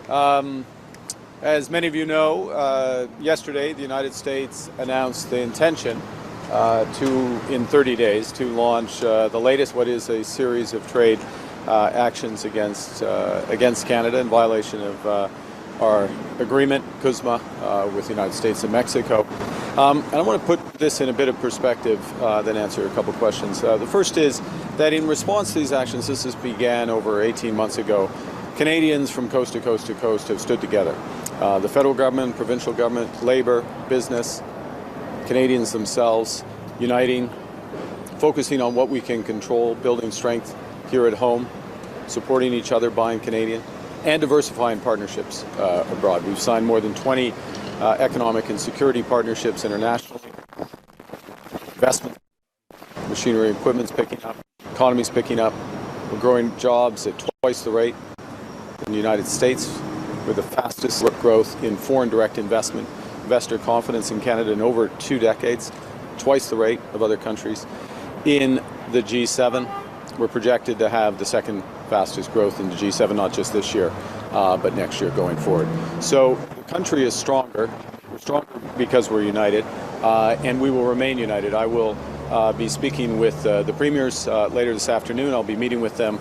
As many of you know, yesterday the United States announced the intention in 30 days to launch the latest, what is a series of trade actions against Canada in violation of our agreement, CUSMA, with the United States and Mexico. And I want to put this in a bit of perspective, then answer a couple of questions. The first is that in response to these actions, this began over 18 months ago. Canadians from coast to coast to coast have stood together. The federal government, provincial government, Labour, business, Canadians themselves, uniting, focusing on what we can control, building strength here at home, supporting each other, buying Canadian, and diversifying partnerships abroad. We've signed more than 20 economic and security partnerships internationally. Investment, machinery and equipment's picking up, economy's picking up. We're growing jobs at twice the rate in the United States, with the fastest growth in foreign direct investment, investor confidence in Canada in over 2 decades, twice the rate of other countries. In the G7, we're projected to have the second fastest growth in the G7, not just this year, but next year going forward. So the country is stronger. We're stronger because we're united, and we will remain united. I will be speaking with the premiers later this afternoon. I'll be meeting with them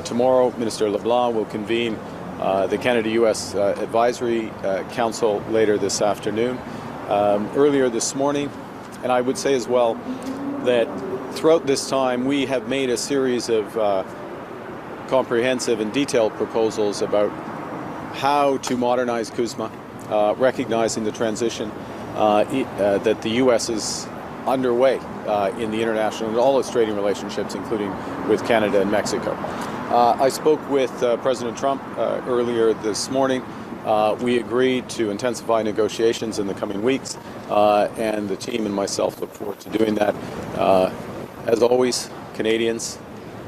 tomorrow. Minister LeBlanc will convene the Canada-U.S. Advisory Council later this afternoon. Earlier this morning, and I would say as well that throughout this time we have made a series of comprehensive and detailed proposals about how to modernize CUSMA, recognizing the transition that the U.S. is underway in the international and all its trading relationships, including with Canada and Mexico. I spoke with President Trump earlier this morning. We agreed to intensify negotiations in the coming weeks, and the team and myself look forward to doing that. As always, Canadians,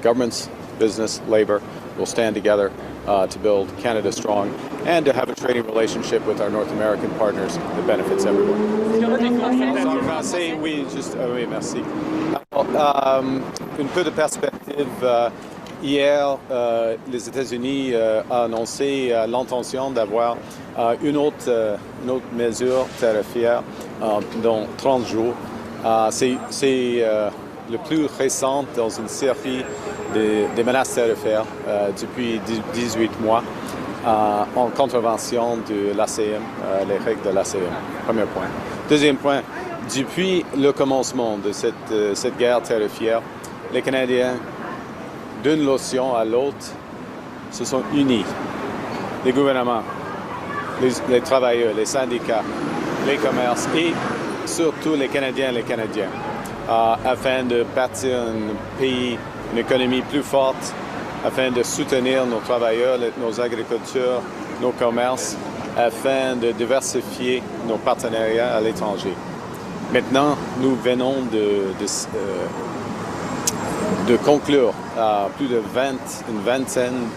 governments, business, Labour will stand together to build Canada strong and to have a trading relationship with our North American partners that benefits everyone. Oui, merci. Une peu de perspective. Hier, les États-Unis ont annoncé l'intention d'avoir une autre mesure tarifaire dans 30 jours. C'est le plus récent dans une série de menaces tarifaires depuis 18 mois en contravention de l'ACM, les règles de l'ACM. Premier point. Deuxième point, depuis le commencement de cette guerre tarifaire, les Canadiens, d'une lotion à l'autre, se sont unis. Les gouvernements, les travailleurs, les syndicats, les commerces et surtout les Canadiens, afin de bâtir un pays, une économie plus forte, afin de soutenir nos travailleurs, nos agriculteurs, nos commerces, afin de diversifier nos partenariats à l'étranger. Maintenant, nous venons de conclure plus de une vingtaine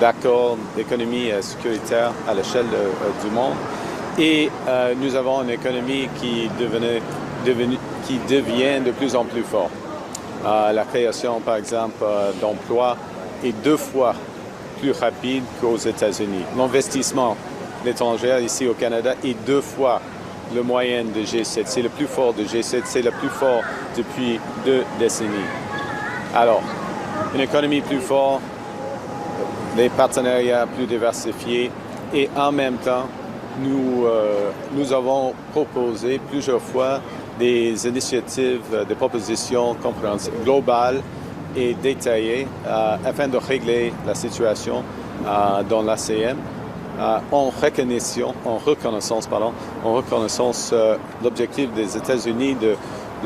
d'accords d'économie sécuritaire à l'échelle du monde. Et nous avons une économie qui devient de plus en plus forte. La création, par exemple, d'emplois est 2 fois plus rapide qu'aux États-Unis. L'investissement étranger ici au Canada est 2 fois le moyen de G7. C'est le plus fort de G7, c'est le plus fort depuis 2 décennies. Alors, une économie plus forte, des partenariats plus diversifiés et en même temps, nous avons proposé plusieurs fois des initiatives, des propositions globales et détaillées afin de régler la situation dans l'ACM en reconnaissance l'objectif des États-Unis de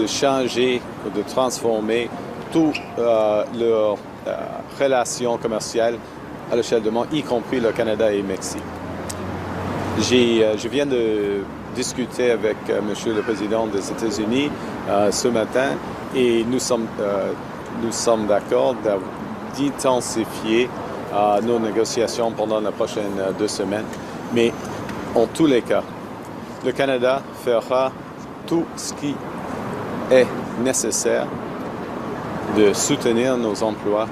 changer, de transformer toutes leurs relations commerciales à l'échelle du monde, y compris le Canada et le Mexique. Je viens de discuter avec Monsieur le Président des États-Unis ce matin et nous sommes d'accord d'intensifier nos négociations pendant les prochaines 2 semaines. Mais en tous les cas, le Canada fera tout ce qui est nécessaire de soutenir nos emplois,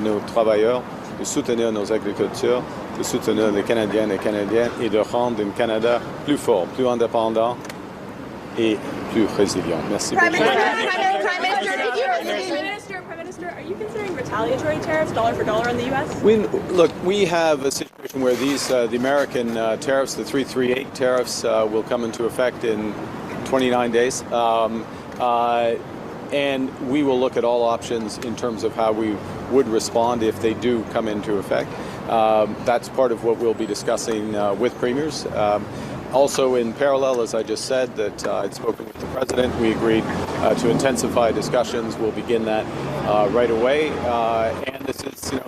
nos travailleurs, de soutenir nos agriculteurs de soutenir les Canadiennes et Canadiens et de rendre un Canada plus fort, plus indépendant et plus résilient. Merci beaucoup. Prime Minister, are you considering retaliatory tariffs, dollar for dollar, on the U.S.? Look, we have a situation where the American tariffs, the 338 tariffs, will come into effect in 29 days. And we will look at all options in terms of how we would respond if they do come into effect. That's part of what we'll be discussing with premiers. Also, in parallel, as I just said, that I'd spoken with the President. We agreed to intensify discussions. We'll begin that right away. And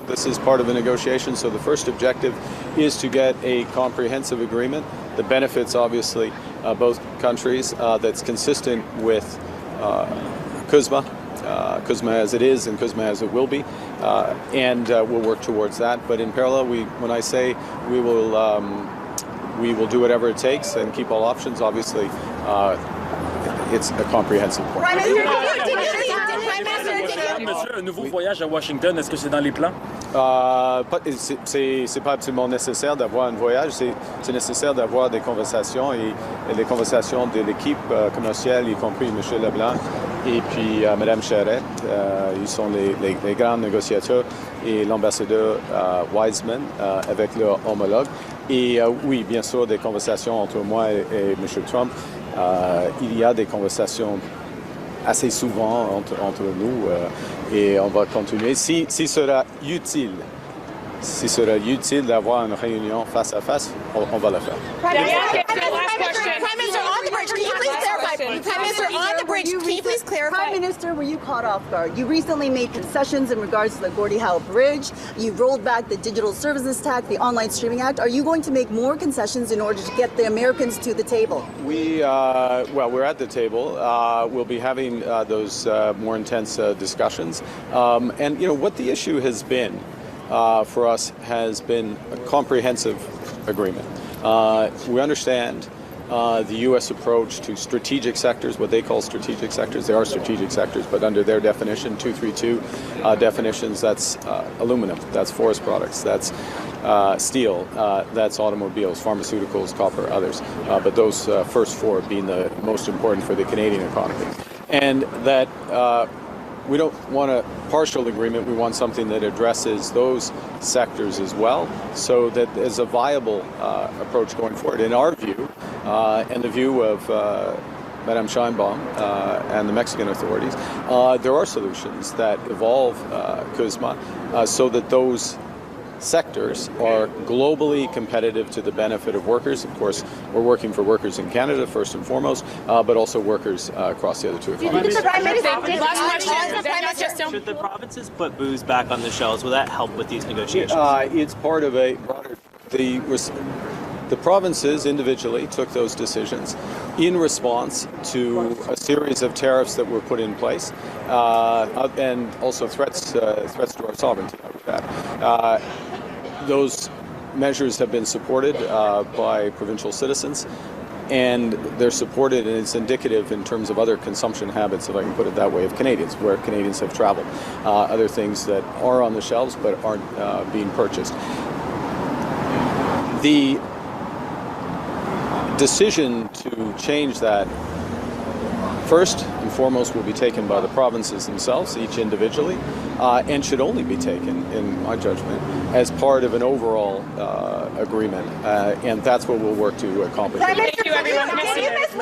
this is part of a negotiation. So the first objective is to get a comprehensive agreement that benefits, obviously, both countries, that's consistent with CUSMA, CUSMA as it is and CUSMA as it will be, and we'll work towards that. But in parallel, when I say we will do whatever it takes and keep all options, obviously, it's a comprehensive point. Monsieur, un nouveau voyage à Washington, est-ce que c'est dans les plans? C'est pas absolument nécessaire d'avoir un voyage, c'est nécessaire d'avoir des conversations et les conversations de l'équipe commerciale, y compris M. Leblanc et puis Mme Charette. Ils sont les grands négociateurs et l'ambassadeur Wiseman avec leur homologue. Et oui, bien sûr, des conversations entre moi et M. Trump. Il y a des conversations assez souvent entre nous et on va continuer. Si sera utile d'avoir une réunion face à face, on va le faire. Prime Minister, on the bridge, can you please clarify? Prime Minister, on the bridge, can you please clarify? Prime Minister, were you caught off guard? You recently made concessions in regards to the Gordie Howe Bridge. You rolled back the Digital Services Tax, the Online Streaming Act. Are you going to make more concessions in order to get the Americans to the table? We're at the table. We'll be having those more intense discussions. And what the issue has been for us has been a comprehensive agreement. We understand the U.S. approach to strategic sectors, what they call strategic sectors. They are strategic sectors, but under their definition, 232 definitions, that's aluminum, that's forest products, that's steel, that's automobiles, pharmaceuticals, copper, others. But those first four being the most important for the Canadian economy. And that we don't want a partial agreement. We want something that addresses those sectors as well, so that there's a viable approach going forward. In our view, and the view of Madame Sheinbaum and the Mexican authorities, there are solutions that evolve CUSMA so that those sectors are globally competitive to the benefit of workers. Of course, we're working for workers in Canada first and foremost, but also workers across the other two economies. Should the provinces put booze back on the shelves? Will that help with these negotiations? It's part of a broader. The provinces individually took those decisions in response to a series of tariffs that were put in place, and also threats to our sovereignty. Those measures have been supported by provincial citizens, and they're supported, and it's indicative in terms of other consumption habits, if I can put it that way, of Canadians, where Canadians have traveled. Other things that are on the shelves but aren't being purchased. The decision to change that, first and foremost, will be taken by the provinces themselves, each individually, and should only be taken, in my judgment, as part of an overall agreement. And that's what we'll work to accomplish. Prime Minister, can you miss